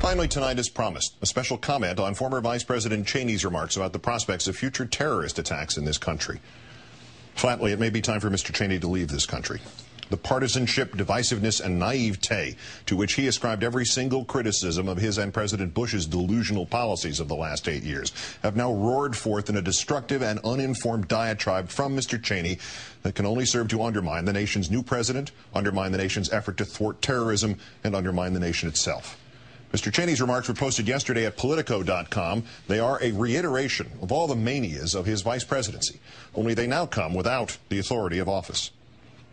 Finally tonight, as promised, a special comment on former Vice President Cheney's remarks about the prospects of future terrorist attacks in this country. Flatly, it may be time for Mr. Cheney to leave this country. The partisanship, divisiveness, and naivete to which he ascribed every single criticism of his and President Bush's delusional policies of the last 8 years have now roared forth in a destructive and uninformed diatribe from Mr. Cheney that can only serve to undermine the nation's new president, undermine the nation's effort to thwart terrorism, and undermine the nation itself. Mr. Cheney's remarks were posted yesterday at Politico.com. They are a reiteration of all the manias of his vice presidency, only they now come without the authority of office.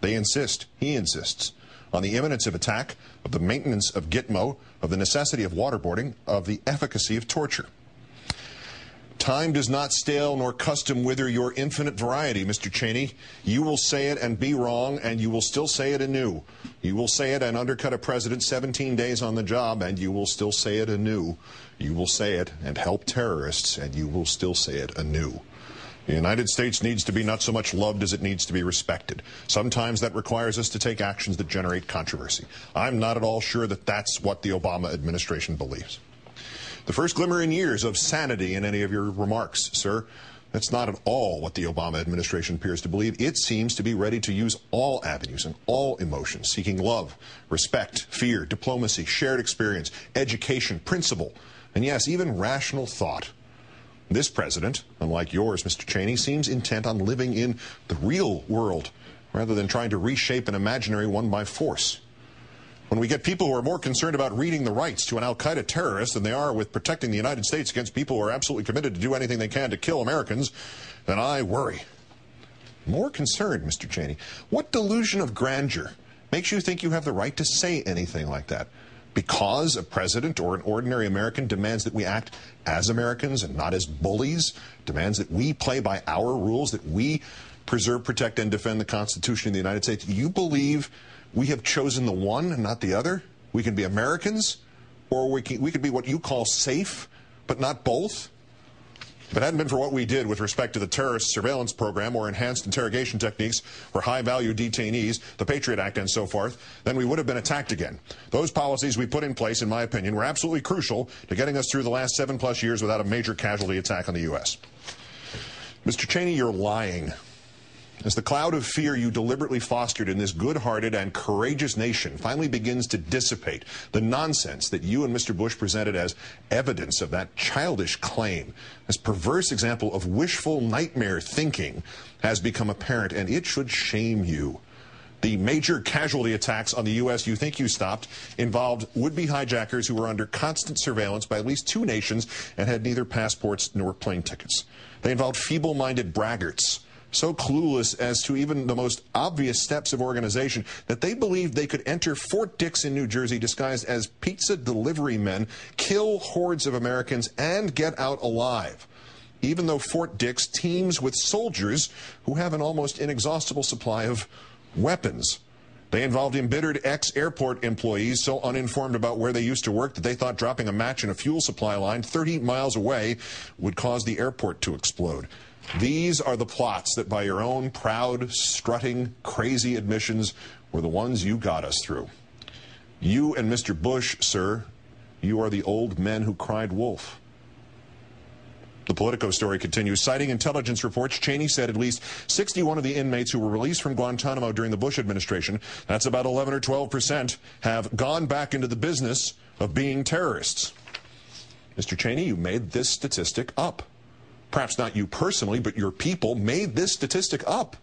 They insist, he insists, on the imminence of attack, of the maintenance of Gitmo, of the necessity of waterboarding, of the efficacy of torture. Time does not stale nor custom wither your infinite variety, Mr. Cheney. You will say it and be wrong, and you will still say it anew. You will say it and undercut a president 17 days on the job, and you will still say it anew. You will say it and help terrorists, and you will still say it anew. The United States needs to be not so much loved as it needs to be respected. Sometimes that requires us to take actions that generate controversy. I'm not at all sure that that's what the Obama administration believes. The first glimmer in years of sanity in any of your remarks, sir. That's not at all what the Obama administration appears to believe. It seems to be ready to use all avenues and all emotions, seeking love, respect, fear, diplomacy, shared experience, education, principle, and yes, even rational thought. This president, unlike yours, Mr. Cheney, seems intent on living in the real world rather than trying to reshape an imaginary one by force. When we get people who are more concerned about reading the rights to an al-Qaeda terrorist than they are with protecting the United States against people who are absolutely committed to do anything they can to kill Americans, then I worry. More concerned, Mr. Cheney. What delusion of grandeur makes you think you have the right to say anything like that? Because a president or an ordinary American demands that we act as Americans and not as bullies, demands that we play by our rules, that we preserve, protect, and defend the Constitution of the United States, you believe we have chosen the one and not the other? We can be Americans, or we could be what you call safe, but not both? If it hadn't been for what we did with respect to the terrorist surveillance program or enhanced interrogation techniques for high-value detainees, the Patriot Act and so forth, then we would have been attacked again. Those policies we put in place, in my opinion, were absolutely crucial to getting us through the last 7+ years without a major casualty attack on the U.S. Mr. Cheney, you're lying. As the cloud of fear you deliberately fostered in this good-hearted and courageous nation finally begins to dissipate, the nonsense that you and Mr. Bush presented as evidence of that childish claim, this perverse example of wishful nightmare thinking, has become apparent, and it should shame you. The major casualty attacks on the U.S. you think you stopped involved would-be hijackers who were under constant surveillance by at least 2 nations and had neither passports nor plane tickets. They involved feeble-minded braggarts, so clueless as to even the most obvious steps of organization that they believed they could enter Fort Dix in New Jersey disguised as pizza delivery men, kill hordes of Americans, and get out alive, even though Fort Dix teems with soldiers who have an almost inexhaustible supply of weapons. They involved embittered ex-airport employees so uninformed about where they used to work that they thought dropping a match in a fuel supply line 30 miles away would cause the airport to explode. These are the plots that, by your own proud, strutting, crazy admissions, were the ones you got us through. You and Mr. Bush, sir, you are the old men who cried wolf. The Politico story continues. Citing intelligence reports, Cheney said at least 61 of the inmates who were released from Guantanamo during the Bush administration, that's about 11 or 12%, have gone back into the business of being terrorists. Mr. Cheney, you made this statistic up. Perhaps not you personally, but your people made this statistic up.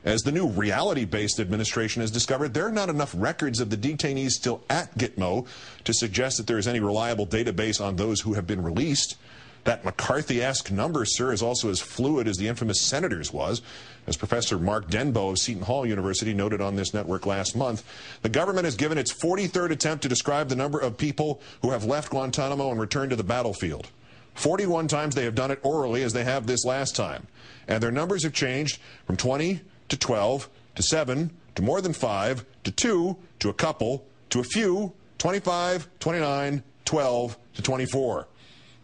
As the new reality-based administration has discovered, there are not enough records of the detainees still at Gitmo to suggest that there is any reliable database on those who have been released. That McCarthy-esque number, sir, is also as fluid as the infamous Senator's was. As Professor Mark Denbo of Seton Hall University noted on this network last month, the government has given its 43rd attempt to describe the number of people who have left Guantanamo and returned to the battlefield. 41 times they have done it orally, as they have this last time. And their numbers have changed from 20 to 12 to 7 to more than 5 to 2 to a couple to a few, 25, 29, 12 to 24.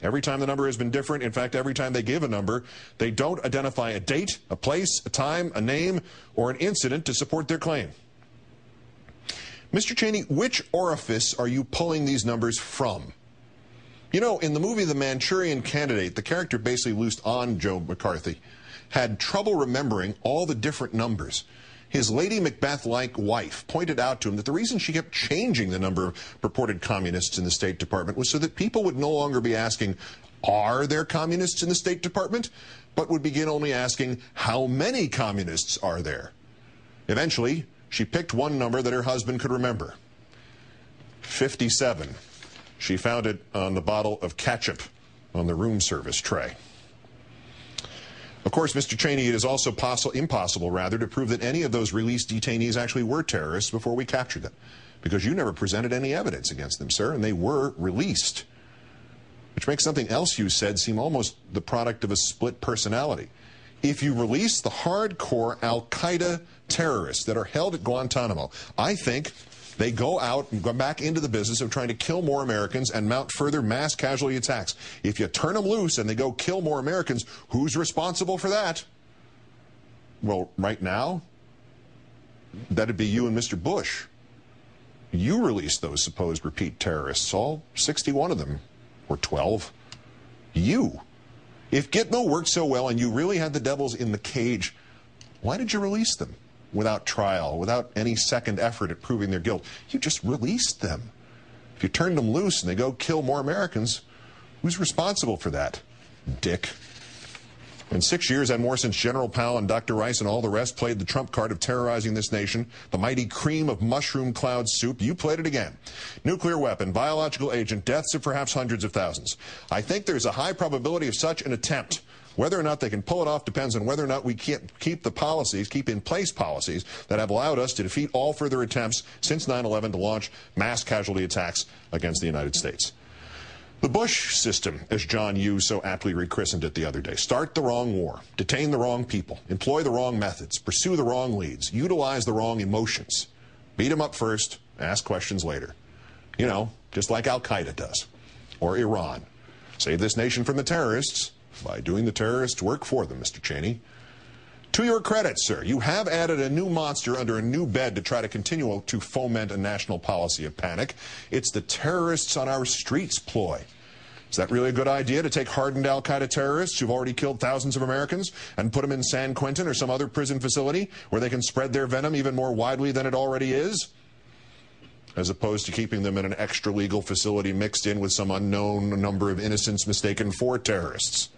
Every time the number has been different, in fact, every time they give a number, they don't identify a date, a place, a time, a name, or an incident to support their claim. Mr. Cheney, which orifice are you pulling these numbers from? You know, in the movie The Manchurian Candidate, the character basically loosed on Joe McCarthy had trouble remembering all the different numbers. His Lady Macbeth-like wife pointed out to him that the reason she kept changing the number of purported communists in the State Department was so that people would no longer be asking, are there communists in the State Department? But would begin only asking, how many communists are there? Eventually, she picked one number that her husband could remember. 57. She found it on the bottle of ketchup on the room service tray. Of course, Mr. Cheney, it is also impossible, to prove that any of those released detainees actually were terrorists before we captured them, because you never presented any evidence against them, sir, and they were released, which makes something else you said seem almost the product of a split personality. If you release the hardcore al-Qaeda terrorists that are held at Guantanamo, I think they go out and go back into the business of trying to kill more Americans and mount further mass casualty attacks. If you turn them loose and they go kill more Americans, who's responsible for that? Well, right now, that'd be you and Mr. Bush. You released those supposed repeat terrorists, all 61 of them, or 12. You. If Gitmo worked so well and you really had the devils in the cage, why did you release them? Without trial, without any second effort at proving their guilt. You just released them. If you turned them loose and they go kill more Americans, who's responsible for that? Dick. In 6 years and more since General Powell and Dr. Rice and all the rest played the trump card of terrorizing this nation, the mighty cream of mushroom cloud soup, you played it again. Nuclear weapon, biological agent, deaths of perhaps hundreds of thousands. I think there's a high probability of such an attempt. Whether or not they can pull it off depends on whether or not we keep in place policies that have allowed us to defeat all further attempts since 9/11 to launch mass casualty attacks against the United States. The Bush system, as John Yoo so aptly rechristened it the other day. Start the wrong war, detain the wrong people, employ the wrong methods, pursue the wrong leads, utilize the wrong emotions. Beat them up first, ask questions later. You know, just like Al-Qaeda does, or Iran. Save this nation from the terrorists by doing the terrorists' work for them, Mr. Cheney. To your credit, sir, you have added a new monster under a new bed to try to continue to foment a national policy of panic. It's the terrorists on our streets ploy. Is that really a good idea, to take hardened al-Qaeda terrorists who've already killed thousands of Americans and put them in San Quentin or some other prison facility where they can spread their venom even more widely than it already is? As opposed to keeping them in an extra-legal facility mixed in with some unknown number of innocents mistaken for terrorists.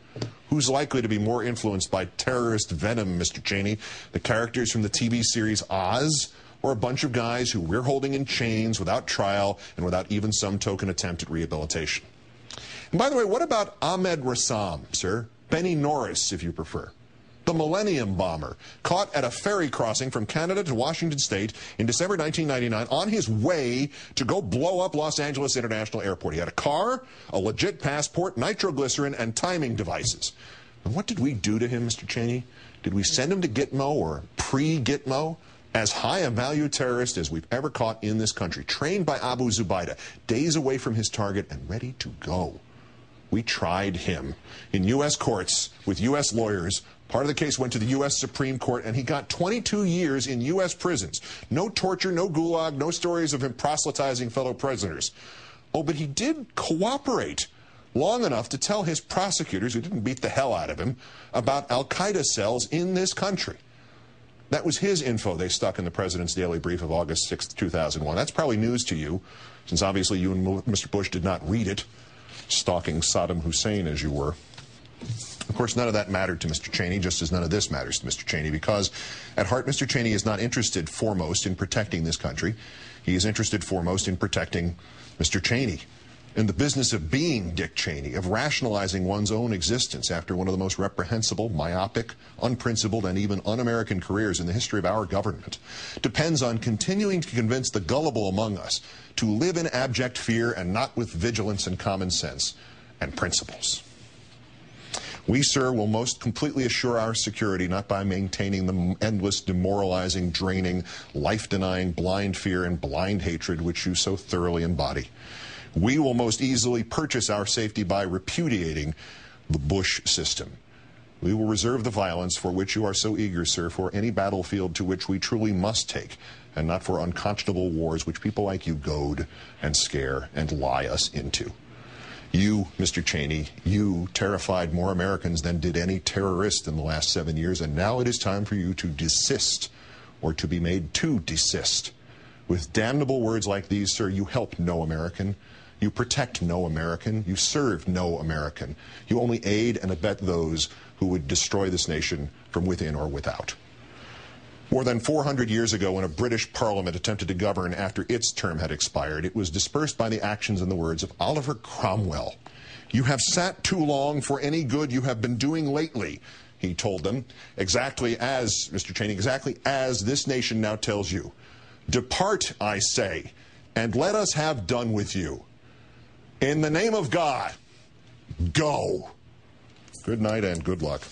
Who's likely to be more influenced by terrorist venom, Mr. Cheney? The characters from the TV series Oz, or a bunch of guys who we're holding in chains without trial and without even some token attempt at rehabilitation? And by the way, what about Ahmed Rassam, sir? Benny Norris, if you prefer. The Millennium Bomber, caught at a ferry crossing from Canada to Washington State in December 1999 on his way to go blow up Los Angeles International Airport. He had a car, a legit passport, nitroglycerin, and timing devices. And what did we do to him, Mr. Cheney? Did we send him to Gitmo or pre-Gitmo? As high a value terrorist as we've ever caught in this country, trained by Abu Zubaydah, days away from his target and ready to go. We tried him in U.S. courts with U.S. lawyers. Part of the case went to the U.S. Supreme Court, and he got 22 years in U.S. prisons. No torture, no gulag, no stories of him proselytizing fellow prisoners. Oh, but he did cooperate long enough to tell his prosecutors, who didn't beat the hell out of him, about al-Qaeda cells in this country. That was his info they stuck in the President's Daily Brief of August 6, 2001. That's probably news to you, since obviously you and Mr. Bush did not read it, stalking Saddam Hussein as you were. Of course, none of that mattered to Mr. Cheney, just as none of this matters to Mr. Cheney, because at heart, Mr. Cheney is not interested foremost in protecting this country. He is interested foremost in protecting Mr. Cheney, in the business of being Dick Cheney, of rationalizing one's own existence after one of the most reprehensible, myopic, unprincipled, and even un-American careers in the history of our government, depends on continuing to convince the gullible among us to live in abject fear and not with vigilance and common sense and principles. We, sir, will most completely assure our security not by maintaining the endless, demoralizing, draining, life-denying, blind fear and blind hatred which you so thoroughly embody. We will most easily purchase our safety by repudiating the Bush system. We will reserve the violence for which you are so eager, sir, for any battlefield to which we truly must take, and not for unconscionable wars which people like you goad and scare and lie us into. You, Mr. Cheney, you terrified more Americans than did any terrorist in the last 7 years, and now it is time for you to desist, or to be made to desist. With damnable words like these, sir, you help no American. You protect no American. You serve no American. You only aid and abet those who would destroy this nation from within or without. More than 400 years ago, when a British Parliament attempted to govern after its term had expired, it was dispersed by the actions and the words of Oliver Cromwell. You have sat too long for any good you have been doing lately, he told them, exactly as, Mr. Cheney, exactly as this nation now tells you. Depart, I say, and let us have done with you. In the name of God, go. Good night and good luck.